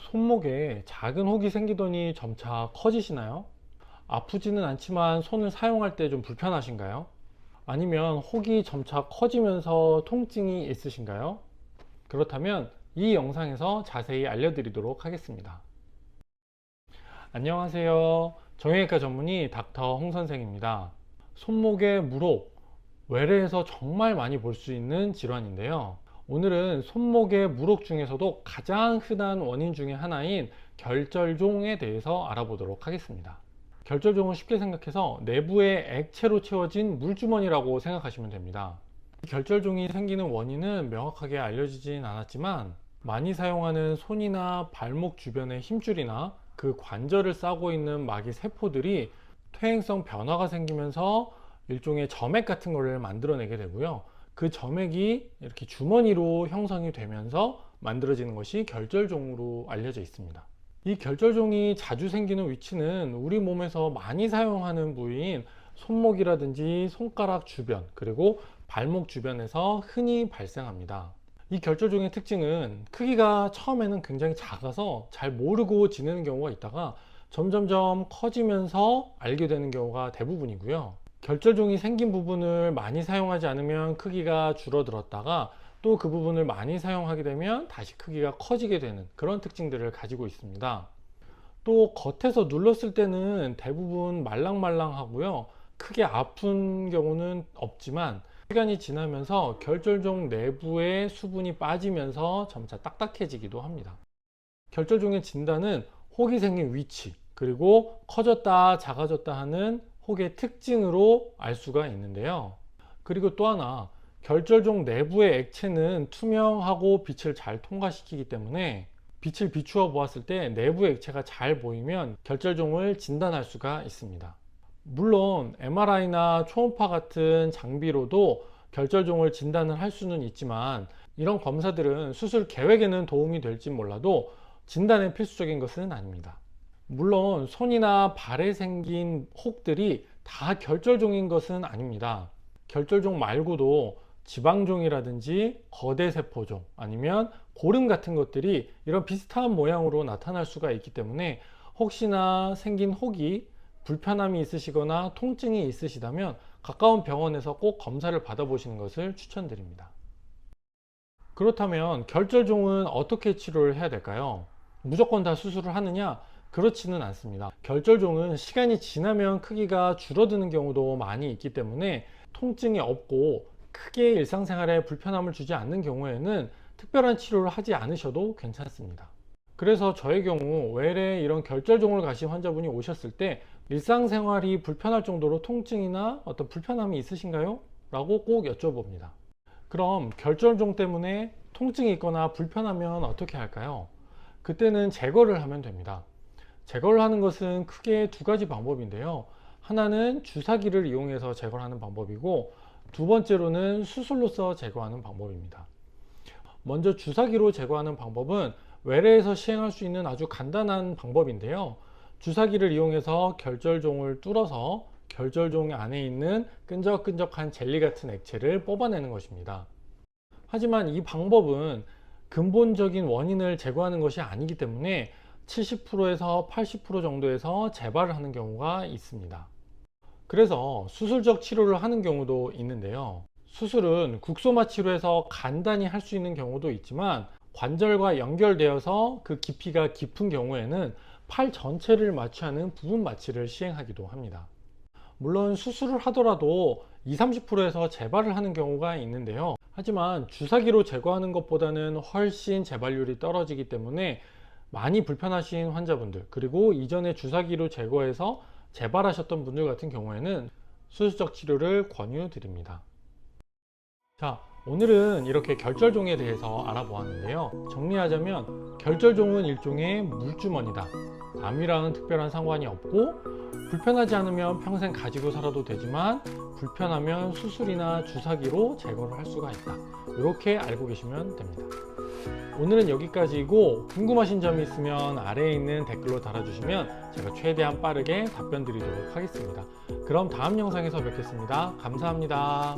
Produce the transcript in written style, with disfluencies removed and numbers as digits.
손목에 작은 혹이 생기더니 점차 커지시나요? 아프지는 않지만 손을 사용할 때 좀 불편하신가요? 아니면 혹이 점차 커지면서 통증이 있으신가요? 그렇다면 이 영상에서 자세히 알려드리도록 하겠습니다. 안녕하세요. 정형외과 전문의 닥터 홍 선생입니다. 손목의 물혹, 외래에서 정말 많이 볼 수 있는 질환인데요. 오늘은 손목의 물혹 중에서도 가장 흔한 원인 중에 하나인 결절종에 대해서 알아보도록 하겠습니다. 결절종은 쉽게 생각해서 내부에 액체로 채워진 물주머니라고 생각하시면 됩니다. 결절종이 생기는 원인은 명확하게 알려지진 않았지만 많이 사용하는 손이나 발목 주변의 힘줄이나 그 관절을 싸고 있는 마기 세포들이 퇴행성 변화가 생기면서 일종의 점액 같은 거를 만들어내게 되고요. 그 점액이 이렇게 주머니로 형성이 되면서 만들어지는 것이 결절종으로 알려져 있습니다. 이 결절종이 자주 생기는 위치는 우리 몸에서 많이 사용하는 부위인 손목이라든지 손가락 주변, 그리고 발목 주변에서 흔히 발생합니다. 이 결절종의 특징은 크기가 처음에는 굉장히 작아서 잘 모르고 지내는 경우가 있다가 점점점 커지면서 알게 되는 경우가 대부분이고요. 결절종이 생긴 부분을 많이 사용하지 않으면 크기가 줄어들었다가 또 그 부분을 많이 사용하게 되면 다시 크기가 커지게 되는 그런 특징들을 가지고 있습니다. 또 겉에서 눌렀을 때는 대부분 말랑말랑하고요. 크게 아픈 경우는 없지만 시간이 지나면서 결절종 내부의 수분이 빠지면서 점차 딱딱해지기도 합니다. 결절종의 진단은 혹이 생긴 위치, 그리고 커졌다 작아졌다 하는 혹의 특징으로 알 수가 있는데요. 그리고 또 하나, 결절종 내부의 액체는 투명하고 빛을 잘 통과시키기 때문에 빛을 비추어 보았을 때 내부 액체가 잘 보이면 결절종을 진단할 수가 있습니다. 물론 MRI나 초음파 같은 장비로도 결절종을 진단을 할 수는 있지만 이런 검사들은 수술 계획에는 도움이 될지 몰라도 진단에 필수적인 것은 아닙니다. 물론 손이나 발에 생긴 혹들이 다 결절종인 것은 아닙니다. 결절종 말고도 지방종이라든지 거대세포종 아니면 고름 같은 것들이 이런 비슷한 모양으로 나타날 수가 있기 때문에 혹시나 생긴 혹이 불편함이 있으시거나 통증이 있으시다면 가까운 병원에서 꼭 검사를 받아보시는 것을 추천드립니다. 그렇다면 결절종은 어떻게 치료를 해야 될까요? 무조건 다 수술을 하느냐? 그렇지는 않습니다. 결절종은 시간이 지나면 크기가 줄어드는 경우도 많이 있기 때문에 통증이 없고 크게 일상생활에 불편함을 주지 않는 경우에는 특별한 치료를 하지 않으셔도 괜찮습니다. 그래서 저의 경우 외래 이런 결절종을 가신 환자분이 오셨을 때 일상생활이 불편할 정도로 통증이나 어떤 불편함이 있으신가요? 라고 꼭 여쭤봅니다. 그럼 결절종 때문에 통증이 있거나 불편하면 어떻게 할까요? 그때는 제거를 하면 됩니다. 제거를 하는 것은 크게 두 가지 방법인데요. 하나는 주사기를 이용해서 제거를 하는 방법이고 두 번째로는 수술로서 제거하는 방법입니다. 먼저 주사기로 제거하는 방법은 외래에서 시행할 수 있는 아주 간단한 방법인데요. 주사기를 이용해서 결절종을 뚫어서 결절종 안에 있는 끈적끈적한 젤리 같은 액체를 뽑아내는 것입니다. 하지만 이 방법은 근본적인 원인을 제거하는 것이 아니기 때문에 70%에서 80% 정도에서 재발을 하는 경우가 있습니다. 그래서 수술적 치료를 하는 경우도 있는데요. 수술은 국소마 치료에서 간단히 할 수 있는 경우도 있지만 관절과 연결되어서 그 깊이가 깊은 경우에는 팔 전체를 마취하는 부분 마취를 시행하기도 합니다. 물론 수술을 하더라도 20~30%에서 재발을 하는 경우가 있는데요. 하지만 주사기로 제거하는 것보다는 훨씬 재발률이 떨어지기 때문에 많이 불편하신 환자분들, 그리고 이전에 주사기로 제거해서 재발하셨던 분들 같은 경우에는 수술적 치료를 권유드립니다. 자, 오늘은 이렇게 결절종에 대해서 알아보았는데요. 정리하자면 결절종은 일종의 물주머니다. 남이랑은 특별한 상관이 없고 불편하지 않으면 평생 가지고 살아도 되지만 불편하면 수술이나 주사기로 제거를 할 수가 있다. 이렇게 알고 계시면 됩니다. 오늘은 여기까지이고 궁금하신 점이 있으면 아래에 있는 댓글로 달아주시면 제가 최대한 빠르게 답변 드리도록 하겠습니다. 그럼 다음 영상에서 뵙겠습니다. 감사합니다.